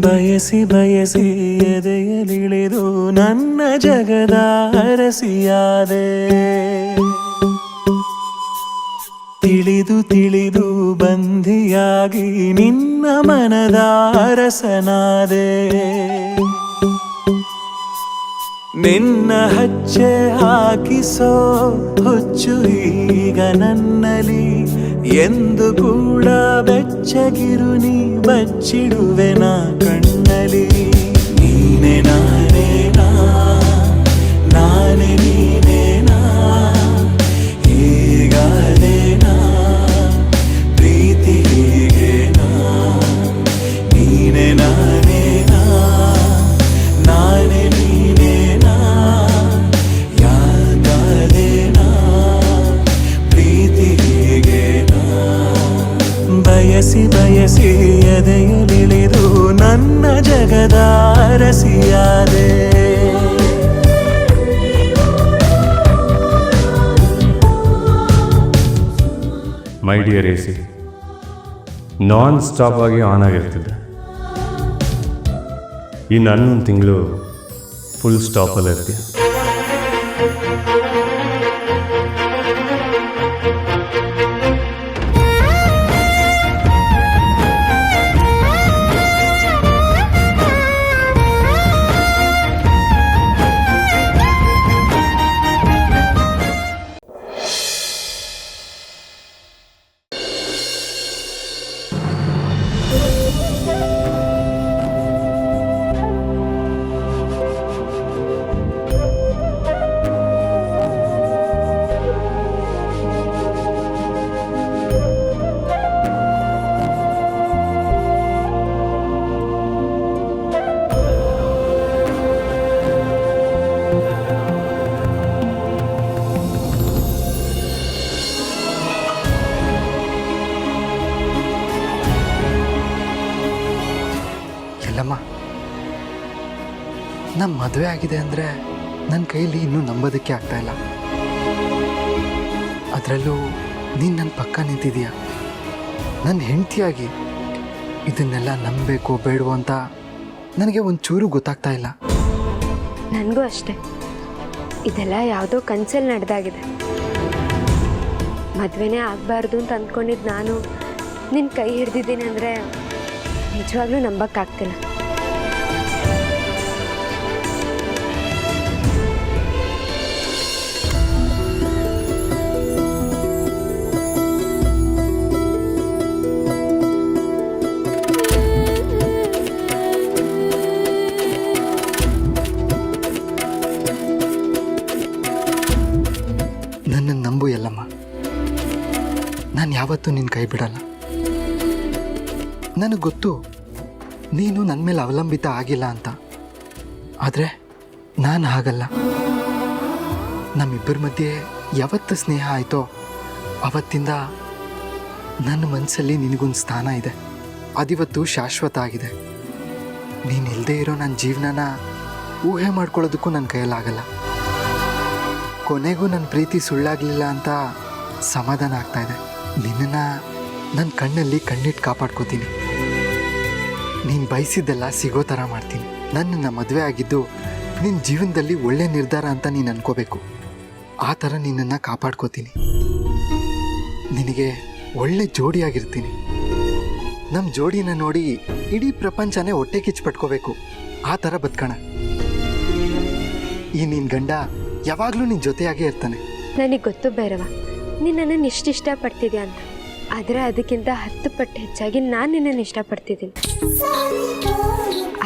ಬಯಸಿ ಬಯಸಿ ಎದೆಯಲಿಳಿದು ನನ್ನ ಜಗದ ಅರಸಿಯಾದೆ, ತಿಳಿದು ತಿಳಿದು ಬಂಧಿಯಾಗಿ ನಿನ್ನ ಮನದ ಅರಸನಾದೆ. ನಿನ್ನ ಹಚ್ಚೆ ಹಾಕಿಸೋ ಹುಚ್ಚು ಈಗ ನನ್ನಲ್ಲಿ, ಎಂದು ಕೂಡ ಬೆಚ್ಚಗಿರು ನೀ ಬಚ್ಚಿಡುವೆ ನಾ ಕಣ್ಣಲ್ಲಿ. ನೀನೆ ನಾನೇನಾ, ನಾನೇ ನೀನೇನಾ, ಹೀಗಾದೇನಾ ಪ್ರೀತಿ ಹೀಗೇನಾ. ನೀನೆ ನಾನೇನಾ, ನಾನೇ ನೀನೇನಾ, ಯಾಕಾದೇನಾ ಪ್ರೀತಿ ಹೀಗೇನಾ. ಬಯಸಿ ಬಯಸಿ ಎದೆಯಲಿಳಿದು ನನ್ನ ಜಗದ ಅರಸಿಯಾದೆ. My dear A C non stop ಆಗಿ ಆನ್ ಆಗಿರ್ತಿದ್ದೆ. ಇನ್ನು ಹನ್ನೊಂದು ತಿಂಗಳು ಫುಲ್ ಸ್ಟಾಪಲ್ಲಿ ಇರ್ತೀಯ. ಇಲ್ಲಮ್ಮ, ನಮ್ಮ ಮದುವೆ ಆಗಿದೆ ಅಂದರೆ ನನ್ನ ಕೈಲಿ ಇನ್ನೂ ನಂಬೋದಕ್ಕೆ ಆಗ್ತಾಯಿಲ್ಲ. ಅದರಲ್ಲೂ ನೀನು ನನ್ನ ಪಕ್ಕ ನಿಂತಿದೀಯ, ನನ್ನ ಹೆಂಡತಿಯಾಗಿ. ಇದನ್ನೆಲ್ಲ ನಂಬಬೇಕೋ ಬೇಡವೋ ಅಂತ ನನಗೆ ಒಂಚೂರು ಗೊತ್ತಾಗ್ತಾ ಇಲ್ಲ. ನನಗೂ ಅಷ್ಟೆ. ಇದೆಲ್ಲ ಯಾವುದೋ ಕನಸಲ್ಲಿ ನಡೆದಾಗಿದೆ. ಮದುವೆನೇ ಆಗಬಾರ್ದು ಅಂತ ಅಂದ್ಕೊಂಡಿದ್ದು ನಾನು ನಿನ್ನ ಕೈ ಹಿಡ್ದಿದ್ದೀನಿ ಅಂದರೆ ನಿಜವಾಗ್ಲೂ ನಂಬಕ್ಕಾಗ್ತಿಲ್ಲ. ನನ್ನನ್ನು ನಂಬು ಎಲ್ಲಮ್ಮ. ನಾನು ಯಾವತ್ತೂ ನಿನ್ನ ಕೈ ಬಿಡಲ್ಲ. ನನಗೆ ಗೊತ್ತು ನೀನು ನನ್ನ ಮೇಲೆ ಅವಲಂಬಿತ ಆಗಿಲ್ಲ ಅಂತ. ಆದರೆ ನಾನು ಹಾಗಲ್ಲ. ನಮ್ಮಿಬ್ಬರ ಮಧ್ಯೆ ಯಾವತ್ತು ಸ್ನೇಹ ಆಯಿತೋ ಆವತ್ತಿಂದ ನನ್ನ ಮನಸ್ಸಲ್ಲಿ ನಿನಗೊಂದು ಸ್ಥಾನ ಇದೆ. ಅದಿವತ್ತು ಶಾಶ್ವತ ಆಗಿದೆ. ನೀನಿಲ್ಲದೆ ಇರೋ ನನ್ನ ಜೀವನನ ಊಹೆ ಮಾಡ್ಕೊಳ್ಳೋದಕ್ಕೂ ನನ್ನ ಕೈಯಲ್ಲಾಗಲ್ಲ. ಕೊನೆಗೂ ನನ್ನ ಪ್ರೀತಿ ಸುಳ್ಳಾಗಲಿಲ್ಲ ಅಂತ ಸಮಾಧಾನ ಆಗ್ತಾಯಿದೆ. ನಿನ್ನನ್ನು ನನ್ನ ಕಣ್ಣಲ್ಲಿ ಕಣ್ಣಿಟ್ಟು ಕಾಪಾಡ್ಕೋತೀನಿ. ನೀನು ಬಯಸಿದ್ದೆಲ್ಲ ಸಿಗೋ ಥರ ಮಾಡ್ತೀನಿ. ನನ್ನನ್ನು ಮದುವೆ ಆಗಿದ್ದು ನಿನ್ನ ಜೀವನದಲ್ಲಿ ಒಳ್ಳೆ ನಿರ್ಧಾರ ಅಂತ ನೀನು ಅನ್ಕೋಬೇಕು. ಆ ಥರ ನಿನ್ನನ್ನು ಕಾಪಾಡ್ಕೋತೀನಿ. ನಿನಗೆ ಒಳ್ಳೆ ಜೋಡಿಯಾಗಿರ್ತೀನಿ. ನಮ್ಮ ಜೋಡಿನ ನೋಡಿ ಇಡೀ ಪ್ರಪಂಚನೇ ಹೊಟ್ಟೆ ಕಿಚ್ಚು ಆ ಥರ ಬದುಕೋಣ. ಈ ನಿನ್ನ ಗಂಡ ಯಾವಾಗಲೂ ನಿನ್ನ ಜೊತೆಯಾಗೇ ಇರ್ತಾನೆ. ನನಗೆ ಗೊತ್ತು ಭೈರವ, ನೀನು ನನ್ನನ್ನು ಎಷ್ಟು ಇಷ್ಟಪಡ್ತಿದ್ಯಾ ಅಂತ. ಆದರೆ ಅದಕ್ಕಿಂತ 10 ಪಟ್ಟು ಹೆಚ್ಚಾಗಿ ನಾನು ನಿನ್ನನ್ನು ಇಷ್ಟಪಡ್ತಿದ್ದೀನಿ.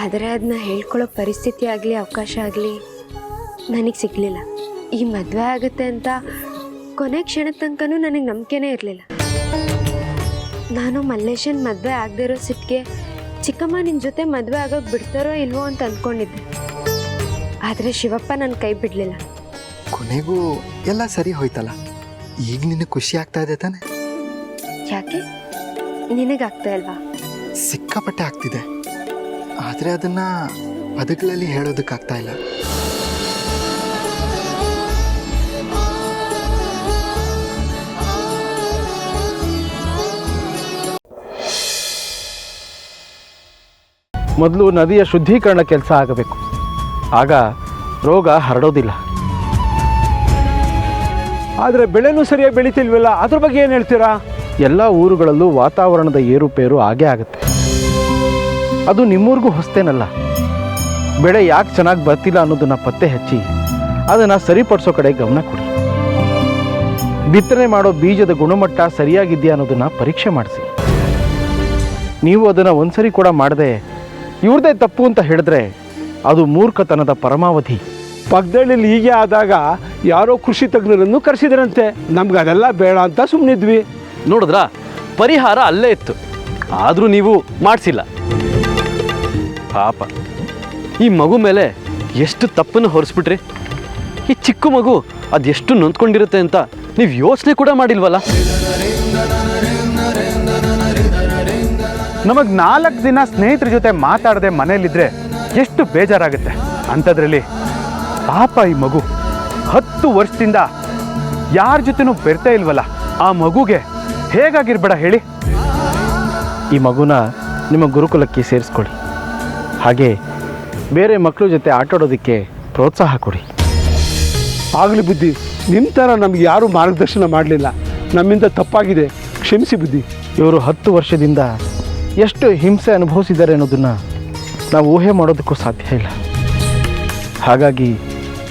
ಆದರೆ ಅದನ್ನ ಹೇಳ್ಕೊಳ್ಳೋ ಪರಿಸ್ಥಿತಿ ಆಗಲಿ ಅವಕಾಶ ಆಗಲಿ ನನಗೆ ಸಿಗಲಿಲ್ಲ. ಈ ಮದುವೆ ಆಗುತ್ತೆ ಅಂತ ಕೊನೆ ಕ್ಷಣದ ತನಕನೂ ನನಗೆ ನಂಬಿಕೆನೇ ಇರಲಿಲ್ಲ. ನಾನು ಮಲ್ಲೇಶನ್ ಮದುವೆ ಆಗದೆ ಇರೋ ಸಿಟ್ಟಿಗೆ ಚಿಕ್ಕಮ್ಮ ನಿನ್ನ ಜೊತೆ ಮದುವೆ ಆಗೋಕ್ಕೆ ಬಿಡ್ತಾರೋ ಇಲ್ವೋ ಅಂತ ಅಂದ್ಕೊಂಡಿದ್ದೆ. ಆದರೆ ಶಿವಪ್ಪ ನನ್ನ ಕೈ ಬಿಡಲಿಲ್ಲ. ಕೊನೆಗೂ ಎಲ್ಲ ಸರಿ ಹೋಯ್ತಲ್ಲ. ಈಗ ನಿನಗೆ ಖುಷಿ ಆಗ್ತಾ ಇದೆ ತಾನೆ? ಯಾಕೆ, ನಿನಗಾಗ್ತಾ ಇಲ್ವಾ? ಸಿಕ್ಕಾಪಟ್ಟೆ ಆಗ್ತಿದೆ. ಆದರೆ ಅದನ್ನು ಪದಗಳಲ್ಲಿ ಹೇಳೋದಕ್ಕಾಗ್ತಾ ಇಲ್ಲ. ಮೊದಲು ನದಿಯ ಶುದ್ಧೀಕರಣ ಕೆಲಸ ಆಗಬೇಕು. ಆಗ ರೋಗ ಹರಡೋದಿಲ್ಲ. ಆದರೆ ಬೆಳೆನೂ ಸರಿಯಾಗಿ ಬೆಳೀತಿಲ್ವಲ್ಲ, ಅದ್ರ ಬಗ್ಗೆ ಏನು ಹೇಳ್ತೀರಾ? ಎಲ್ಲ ಊರುಗಳಲ್ಲೂ ವಾತಾವರಣದ ಏರುಪೇರು ಆಗೇ ಆಗುತ್ತೆ. ಅದು ನಿಮ್ಮೂರಿಗೂ ಹೊಸ್ತೇನಲ್ಲ. ಬೆಳೆ ಯಾಕೆ ಚೆನ್ನಾಗಿ ಬರ್ತಿಲ್ಲ ಅನ್ನೋದನ್ನು ಪತ್ತೆ ಹಚ್ಚಿ ಅದನ್ನು ಸರಿಪಡಿಸೋ ಕಡೆ ಗಮನ ಕೊಡಿ. ಬಿತ್ತನೆ ಮಾಡೋ ಬೀಜದ ಗುಣಮಟ್ಟ ಸರಿಯಾಗಿದೆಯಾ ಅನ್ನೋದನ್ನು ಪರೀಕ್ಷೆ ಮಾಡಿಸಿ. ನೀವು ಅದನ್ನು ಒಂದ್ಸರಿ ಕೂಡ ಮಾಡದೆ ಇವ್ರದೇ ತಪ್ಪು ಅಂತ ಹೇಳಿದ್ರೆ ಅದು ಮೂರ್ಖತನದ ಪರಮಾವಧಿ. ಪಕ್ಕದಳ್ಳಿಲಿ ಹೀಗೆ ಆದಾಗ ಯಾರೋ ಕೃಷಿ ತಜ್ಞರನ್ನು ಕರೆಸಿದ್ರಂತೆ. ನಮ್ಗೆ ಅದೆಲ್ಲ ಬೇಡ ಅಂತ ಸುಮ್ಮನಿದ್ವಿ. ನೋಡಿದ್ರಾ, ಪರಿಹಾರ ಅಲ್ಲೇ ಇತ್ತು. ಆದರೂ ನೀವು ಮಾಡಿಸಿಲ್ಲ. ಪಾಪ, ಈ ಮಗು ಮೇಲೆ ಎಷ್ಟು ತಪ್ಪನ್ನು ಹೊರಿಸ್ಬಿಟ್ರಿ. ಈ ಚಿಕ್ಕ ಮಗು ಅದೆಷ್ಟು ನೊಂದ್ಕೊಂಡಿರುತ್ತೆ ಅಂತ ನೀವು ಯೋಚನೆ ಕೂಡ ಮಾಡಿಲ್ವಲ್ಲ. ನಮಗೆ 4 ದಿನ ಸ್ನೇಹಿತರ ಜೊತೆ ಮಾತಾಡದೆ ಮನೇಲಿದ್ರೆ ಎಷ್ಟು ಬೇಜಾರಾಗುತ್ತೆ. ಅಂಥದ್ರಲ್ಲಿ ಪಾಪ ಈ ಮಗು 10 ವರ್ಷದಿಂದ ಯಾರ ಜೊತೆನೂ ಬೆರ್ತಾ ಇಲ್ವಲ್ಲ. ಆ ಮಗುಗೆ ಹೇಗಾಗಿರ್ಬೇಡ ಹೇಳಿ. ಈ ಮಗುನ ನಿಮ್ಮ ಗುರುಕುಲಕ್ಕೆ ಸೇರಿಸ್ಕೊಳ್ಳಿ. ಹಾಗೆ ಬೇರೆ ಮಕ್ಕಳ ಜೊತೆ ಆಟಾಡೋದಕ್ಕೆ ಪ್ರೋತ್ಸಾಹ ಕೊಡಿ. ಆಗಲಿ ಬುದ್ಧಿ, ನಿಮ್ಮ ಥರ ನಮ್ಗೆ ಯಾರೂ ಮಾರ್ಗದರ್ಶನ ಮಾಡಲಿಲ್ಲ. ನಮ್ಮಿಂದ ತಪ್ಪಾಗಿದೆ, ಕ್ಷಮಿಸಿ ಬುದ್ಧಿ. ಇವರು 10 ವರ್ಷದಿಂದ ಎಷ್ಟು ಹಿಂಸೆ ಅನುಭವಿಸಿದ್ದಾರೆ ಅನ್ನೋದನ್ನು ನಾವು ಊಹೆ ಮಾಡೋದಕ್ಕೂ ಸಾಧ್ಯ ಇಲ್ಲ. ಹಾಗಾಗಿ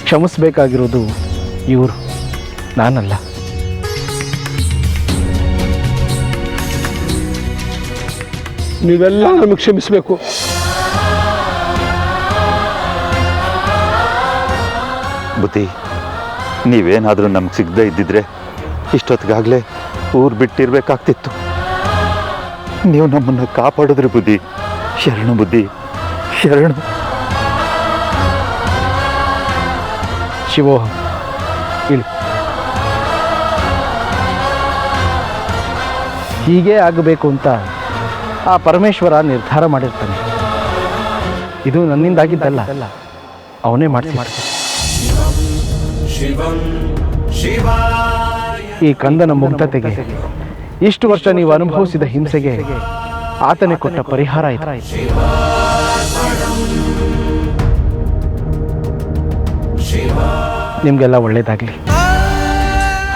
ಕ್ಷಮಿಸಬೇಕಾಗಿರೋದು ಇವರು, ನಾನಲ್ಲ. ನೀವೆಲ್ಲ ನಮಗೆ ಕ್ಷಮಿಸಬೇಕು. ಬುದ್ಧಿ, ನೀವೇನಾದರೂ ನಮ್ಗೆ ಸಿಗದೆ ಇದ್ದಿದ್ರೆ ಇಷ್ಟೊತ್ತಿಗಾಗಲೇ ಊರು ಬಿಟ್ಟಿರ್ಬೇಕಾಗ್ತಿತ್ತು. ನೀವು ನಮ್ಮನ್ನು ಕಾಪಾಡಿದ್ರಿ ಬುದ್ಧಿ. ಶರಣು ಬುದ್ಧಿ, ಶರಣು. ಶಿವೋಹಂ, ಇಳಿ. ಹೀಗೆ ಆಗಬೇಕು ಅಂತ ಆ ಪರಮೇಶ್ವರ ನಿರ್ಧಾರ ಮಾಡಿರ್ತಾನೆ. ಇದು ನನ್ನಿಂದಾಗಿದ್ದಲ್ಲ, ಅವನೇ ಮಾಡ್ತಾನೆ. ಈ ಕಂದನ ಮುಗ್ಧತೆಗೆ, ಇಷ್ಟು ವರ್ಷ ನೀವು ಅನುಭವಿಸಿದ ಹಿಂಸೆಗೆ ಆತನೇ ಕೊಟ್ಟ ಪರಿಹಾರ ಆಯಿತು. ನಿಮಗೆಲ್ಲ ಒಳ್ಳೆಯದಾಗಲಿ.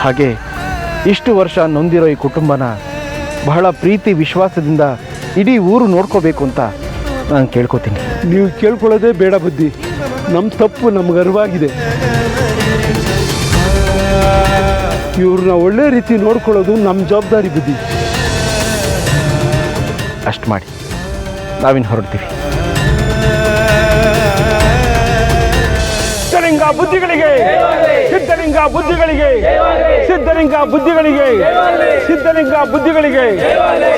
ಹಾಗೆ ಇಷ್ಟು ವರ್ಷ ನೊಂದಿರೋ ಈ ಕುಟುಂಬನ ಬಹಳ ಪ್ರೀತಿ ವಿಶ್ವಾಸದಿಂದ ಇಡೀ ಊರು ನೋಡ್ಕೋಬೇಕು ಅಂತ ನಾನು ಕೇಳ್ಕೊತೀನಿ. ನೀವು ಕೇಳ್ಕೊಳ್ಳೋದೇ ಬೇಡ ಬುದ್ಧಿ. ನಮ್ಮ ತಪ್ಪು ನಮ್ಗೆ ಅರಿವಾಗಿದೆ. ಇವ್ರನ್ನ ಒಳ್ಳೆ ರೀತಿ ನೋಡ್ಕೊಳ್ಳೋದು ನಮ್ಮ ಜವಾಬ್ದಾರಿ ಬುದ್ಧಿ. ಅಷ್ಟು ಮಾಡಿ, ನಾವಿನ್ನು ಹೊರಡ್ತೀವಿ. ಸಿದ್ಧಲಿಂಗ ಬುದ್ಧಿಗಳಿಗೆ, ಸಿದ್ಧಲಿಂಗ ಬುದ್ಧಿಗಳಿಗೆ, ಸಿದ್ಧಲಿಂಗ ಬುದ್ಧಿಗಳಿಗೆ, ಸಿದ್ಧಲಿಂಗ ಬುದ್ಧಿಗಳಿಗೆ,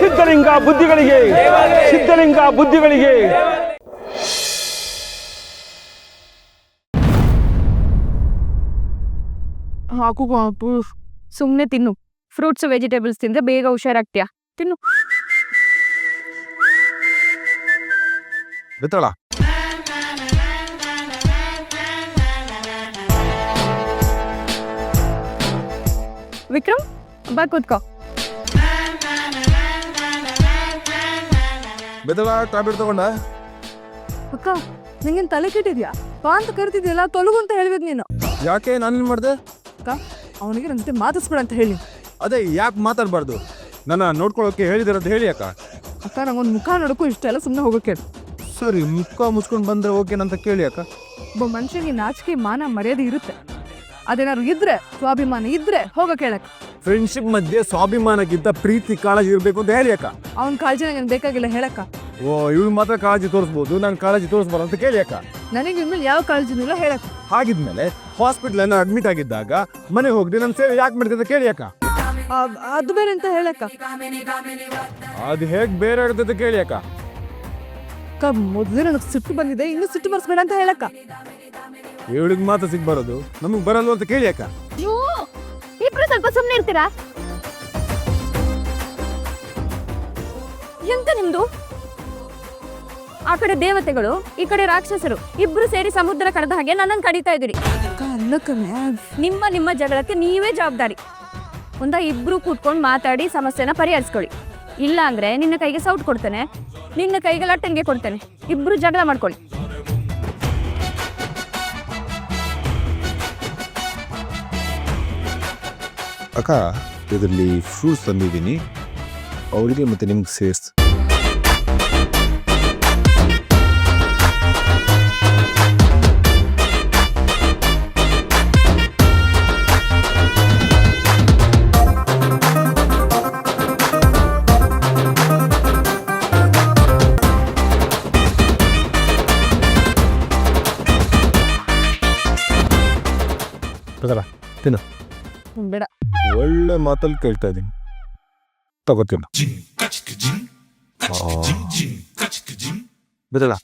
ಸಿದ್ಧಲಿಂಗ ಬುದ್ಧಿಗಳಿಗೆ, ಸಿದ್ಧಲಿಂಗ ಬುದ್ಧಿಗಳಿಗೆ. ಹಾಕು ಪಾಪು, ಸುಮ್ಮನೆ ತಿನ್ನು. ಫ್ರೂಟ್ಸ್ ವೆಜಿಟೇಬಲ್ಸ್ ತಿಂದರೆ ಬೇಗ ಹುಷಾರಾಗ್ತೀಯಾ. ತಿನ್ನು. ಬಿತ್ತಳ ವಿಕ್ರಮ್ ಬಾ ಕೂತ್ಕೋ. ಬಿತ್ತಳ ಟ್ಯಾಬ್ಲೆಟ್ ತಗೊಂಡ ಅಕ್ಕ ನಿಂಗೇನು ತಲೆ ಕೆಟ್ಟಿದ್ಯಾ? ಬಾ ಅಂತ ಕರಿತಿದ್ಯಲ್ಲ, ತೊಲಗು ಅಂತ ಹೇಳ್ಬೇಕು ನೀನು. ಯಾಕೆ ನಾನು ಮಾಡಿದೆ? ಅಕ್ಕ ಅವನಿಗೆ ನನ್ನ ಜೊತೆ ಮಾತಾಡ್ಸ್ಬೇಡ ಅಂತ ಹೇಳಿ. ಅದೇ ಯಾಕೆ ಮಾತಾಡಬಾರ್ದು? ನನ್ನ ನೋಡ್ಕೊಳ್ಳೋಕೆ ಹೇಳಿದಿರೋದು ಹೇಳಿ ಅಕ್ಕ. ಅಕ್ಕ ನಂಗೊಂದು ಮುಖ ನೋಡೋಕ್ಕೂ ಇಷ್ಟ ಎಲ್ಲ, ಸುಮ್ಮನೆ ಹೋಗೋಕೆ. ಸರಿ, ಮುಖ ಮುಚ್ಕೊಂಡು ಬಂದರೆ ಓಕೆನಂತ ಕೇಳಿ ಅಕ್ಕ. ಒಬ್ಬ ಮನುಷ್ಯನಿಗೆ ನಾಚಿಕೆ ಮಾನ ಮರ್ಯಾದೆ ಇರುತ್ತೆ. ಅದೇನಾದ್ರು ಇದ್ರೆ, ಸ್ವಾಭಿಮಾನ ಇದ್ರೆ ಹೋಗೋ ಕೇಳಕ್ಕೆ. ಫ್ರೆಂಡ್ಶಿಪ್ ಮಧ್ಯೆ ಸ್ವಾಭಿಮಾನಕ್ಕಿಂತ ಪ್ರೀತಿ ಕಾಳಜಿ ಇರಬೇಕು ಅಂತ ಹೇಳಿ ಅಕ್ಕ. ಅವ್ನ ಕಾಳಜಿ ನನಗೆ ಬೇಕಾಗಿಲ್ಲ ಹೇಳಕ್ಕ. ಓ, ಇವ್ರು ಮಾತ್ರ ಕಾಳಜಿ ತೋರಿಸ್ಬೋದು, ನಾನು ಕಾಳಜಿ ತೋರಿಸ್ಬಾರ ಅಂತ ಕೇಳಿ ಅಕ್ಕ. ನನಗೆ ಇನ್ಮೇಲೆ ಯಾವ ಕಾಳಜಿನೂ ಇಲ್ಲ ಹೇಳಕ್ಕ. ಹಾಗಿದ್ಮೇಲೆ ಹಾಸ್ಪಿಟ್ಲನ್ನು ಅಡ್ಮಿಟ್ ಆಗಿದ್ದಾಗ ಮನೆಗೆ ಹೋಗದೆ ನನ್ನ ಸೇವೆ ಯಾಕೆ ಮಾಡ್ತಿದ್ದೆ ಕೇಳಿ ಅಕ್ಕ. ಅದು ಬೇರೆ ಅಂತ ಹೇಳಕ್ಕ. ಅದು ಹೇಗೆ ಬೇರೆ ಆಗ್ತದೆ ಕೇಳಿ ಅಕ್ಕ. ಮೊದಲೇ ನನಗೆ ಸಿಟ್ಟು ಬಂದಿದೆ, ಇನ್ನೂ ಸಿಟ್ಟು ಬರ್ಸ್ಬೇಡ ಅಂತ ಹೇಳಕ್ಕ. ಇವಳಿಗೆ ಮಾತ್ರ ಸಿಗ್ಬರೋದು, ನಮಗೆ ಬರಲ್ಲ ಅಂತ ಕೇಳಿ ಅಕ್ಕ. ಇಬ್ರು ಸ್ವಲ್ಪ ಸುಮ್ಮನೆ ಇರ್ತೀರಾ? ಎಂತ ನಿಮ್ದು? ಆ ಕಡೆ ದೇವತೆಗಳು, ಈ ಕಡೆ ರಾಕ್ಷಸರು, ಇಬ್ರು ಸೇರಿ ಸಮುದ್ರ ಕಡದ ಹಾಗೆ ನನ್ನನ್ನು ಕಡಿತಾ ಇದ್ದೀರಿ. ನಿಮ್ಮ ನಿಮ್ಮ ಜಗಳಕ್ಕೆ ನೀವೇ ಜವಾಬ್ದಾರಿ. ಒಂದ ಇಬ್ರು ಕೂತ್ಕೊಂಡು ಮಾತಾಡಿ ಸಮಸ್ಯೆನ ಪರಿಹರಿಸ್ಕೊಳ್ಳಿ. ಇಲ್ಲ ಅಂದ್ರೆ ನಿನ್ನ ಕೈಗೆ ಸೌಟ್ ಕೊಡ್ತೇನೆ, ನಿನ್ನ ಕೈಗೆ ಲಟ್ಟಣಿಗೆ ಕೊಡ್ತೇನೆ. ಇಬ್ರು ಜಗಳ ಮಾಡ್ಕೊಳ್ಳಿ. ಅಕ್ಕ, ಇದರಲ್ಲಿ ಫ್ರೂಟ್ಸ್ ತಂದಿದ್ದೀನಿ, ಅವರಿಗೆ ಮತ್ತೆ ನಿಮ್ಗೆ ಸೇರ್ಸ್. ತಿನ್ನು. ಬೇಡ, ಒಳ್ಳೆ ಮಾತಲ್ಲಿ ಕೇಳ್ತಾ ಇದ್ದೀನಿ, ತಗೋತೀನಿ. ಬಿಡಲ್ಲ.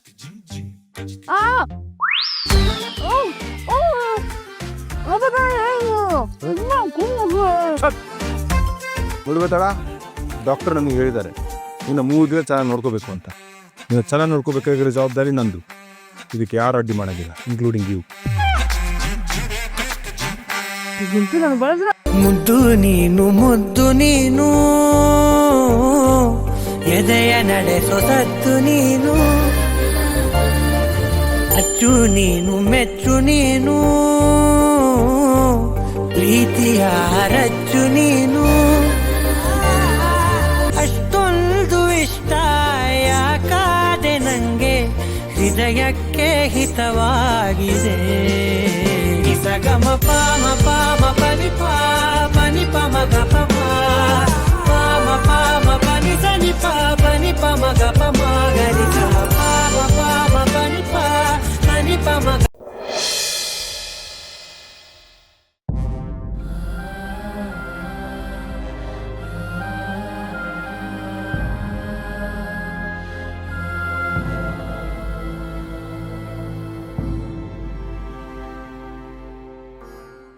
ಬಿಡ್ಬೇಕಲ್ಲ, ಡಾಕ್ಟರ್ ನಮಗೆ ಹೇಳಿದ್ದಾರೆ ಇನ್ನು 3 ದಿನ ಚೆನ್ನಾಗಿ ನೋಡ್ಕೋಬೇಕು ಅಂತ. ನೀವು ಚೆನ್ನಾಗಿ ನೋಡ್ಕೋಬೇಕಾಗಿರೋ ಜವಾಬ್ದಾರಿ ನಂದು. ಇದಕ್ಕೆ ಯಾರು ಅಡ್ಡಿ ಮಾಡೋದಿಲ್ಲ, ಇನ್ಕ್ಲೂಡಿಂಗ್ ಯು. ಮುದ್ದು ನೀನು ಮುದ್ದು ನೀನು, ಎದೆಯ ನಡೆಸೋ ಸತ್ತು ನೀನು, ಅಚ್ಚು ನೀನು ಮೆಚ್ಚು ನೀನು, ಪ್ರೀತಿಯ ರಚ್ಚು ನೀನು. ಅಷ್ಟೊಂದು ಇಷ್ಟ ಯಾಕಾದೆ ನಂಗೆ, ಹೃದಯಕ್ಕೆ ಹಿತವಾಗಿದೆ. ಗಮ ಪಾಮ ಪಾಮ ಪನಿ ಪಾ ಪನಿ ಪಮ ಗ ಪಮ ಪಾಮ ಪಾಮ ಪನಿ ಸನಿ ಪಾ ಪನಿ ಪಮ ಗ ಪಮ ಗರಿ ಗ ಪಾಮ ಪಾಮ ಪನಿ ಪಾ ಪನಿ ಪಮ.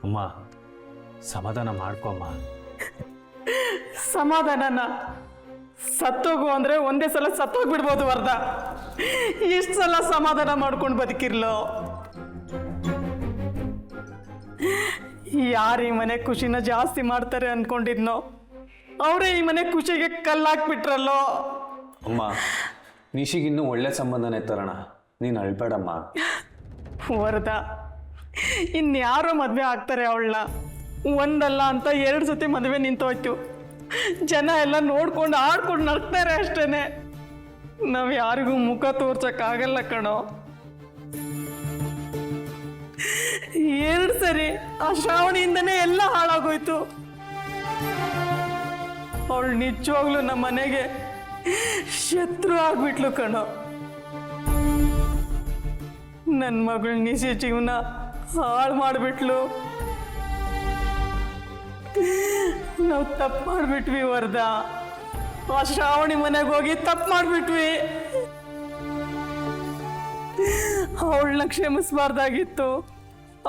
ಅಮ್ಮ, ಸಮಾಧಾನ ಮಾಡ್ಕೊಮ್ಮ. ಸಮಾಧಾನನ ಸತ್ತೋಗು ಅಂದರೆ ಒಂದೇ ಸಲ ಸತ್ತೋಗ್ಬಿಡ್ಬೋದು ವರ್ಧ. ಎಷ್ಟು ಸಲ ಸಮಾಧಾನ ಮಾಡ್ಕೊಂಡು ಬದುಕಿರ್ಲೋ. ಯಾರು ಈ ಮನೆ ಖುಷಿನ ಜಾಸ್ತಿ ಮಾಡ್ತಾರೆ ಅಂದ್ಕೊಂಡಿದ್ನೋ ಅವರೇ ಈ ಮನೆ ಖುಷಿಗೆ ಕಲ್ಲಾಕ್ಬಿಟ್ರಲ್ಲೋ. ಅಮ್ಮ, ನಿಶಿಗಿನ್ನೂ ಒಳ್ಳೆ ಸಂಬಂಧನೇ ತರೋಣ, ನೀನು ಅಳ್ಬೇಡಮ್ಮ. ವರ್ಧ, ಇನ್ಯಾರೋ ಮದುವೆ ಆಗ್ತಾರೆ ಅವಳನ್ನ. ಒಂದಲ್ಲ ಅಂತ 2 ಸತಿ ಮದುವೆ ನಿಂತೋಯ್ತು. ಜನ ಎಲ್ಲ ನೋಡ್ಕೊಂಡು ಆಡ್ಕೊಂಡು ನಗ್ತಾರೆ ಅಷ್ಟೇನೆ. ನಾವು ಯಾರಿಗೂ ಮುಖ ತೋರ್ಸಕ್ಕಾಗಲ್ಲ ಕಣೋ. 2 ಸರಿ ಆ ಶ್ರಾವಣಿಯಿಂದನೇ ಎಲ್ಲ ಹಾಳಾಗೋಯ್ತು. ಅವಳು ನಿಜವಾಗ್ಲೂ ನಮ್ಮ ಮನೆಗೆ ಶತ್ರು ಆಗ್ಬಿಟ್ಲು ಕಣೋ. ನನ್ನ ಮಗಳು ನಿಶಿ ಜೀವನ ಹಾಳು ಮಾಡಿಬಿಟ್ಲು. ನಾವು ತಪ್ಪು ಮಾಡಿಬಿಟ್ವಿ ವರ್ಧ. ಆ ಶ್ರಾವಣಿ ಮನೆಗೆ ಹೋಗಿ ತಪ್ಪು ಮಾಡಿಬಿಟ್ವಿ. ಅವಳನ್ನ ಕ್ಷಮಿಸಬಾರ್ದಾಗಿತ್ತು,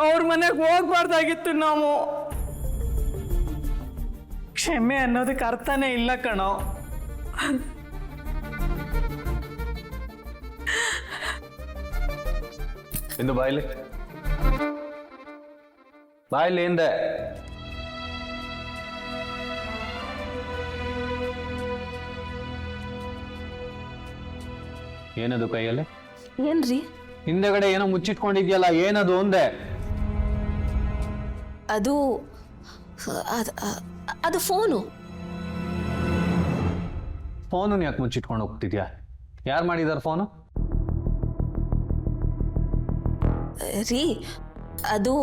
ಅವ್ರ ಮನೆಗೆ ಹೋಗ್ಬಾರ್ದಾಗಿತ್ತು ನಾವು. ಕ್ಷಮೆ ಅನ್ನೋದಕ್ಕೆ ಅರ್ಥನೇ ಇಲ್ಲ ಕಣೋ. ಇಂದು ಬಾಯ್ಲಿ ಬಾಯ್ಲಿ ಹಿಂದೆ. ಏನದು ಕೈಯಲ್ಲಿ? ಏನ್ರಿ? ಹಿಂದೆಗಡೆ ಏನೋ ಮುಚ್ಚಿಟ್ಕೊಂಡಿದ್ಯಲ್ಲ, ಏನದು ಅಂದೆ? ಅದು ಅದು ಫೋನು. ಫೋನು ಯಾಕೆ ಮುಚ್ಚಿಟ್ಕೊಂಡು ಹೋಗ್ತಿದ್ಯಾ? ಯಾರು ಮಾಡಿದಾರ ಫೋನು? ರೀ ಅದು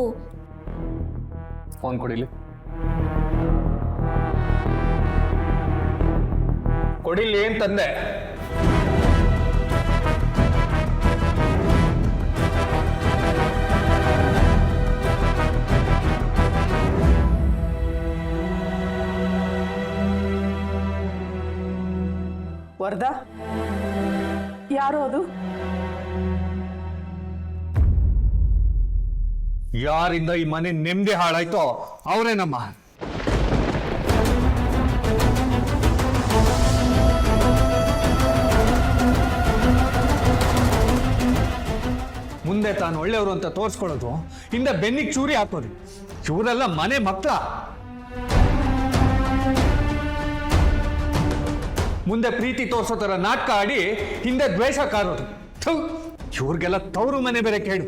ಫೋನ್ ಕೊಡಿಲಿ. ಕೊಡಿಲಿ ಅಂತಂದೆ. ವರ್ಧಾ, ಯಾರು ಅದು? ಯಾರಿಂದ ಈ ಮನೆ ನೆಮ್ಮದಿ ಹಾಳಾಯ್ತೋ ಅವರೇನಮ್ಮ. ಮುಂದೆ ತಾನು ಒಳ್ಳೆಯವರು ಅಂತ ತೋರಿಸ್ಕೊಳ್ಳೋದು, ಹಿಂದೆ ಬೆನ್ನಿಗೆ ಚೂರಿ ಹಾಕೋದು. ಇವರೆಲ್ಲ ಮನೆ ಮಕ್ಕಳ. ಮುಂದೆ ಪ್ರೀತಿ ತೋರಿಸೋ ಥರ ನಾಟಕ ಆಡಿ ಹಿಂದೆ ದ್ವೇಷ ಕಾರೋದು. ಇವ್ರಿಗೆಲ್ಲ ತವರು ಮನೆ ಬೇರೆ ಕೇಳು.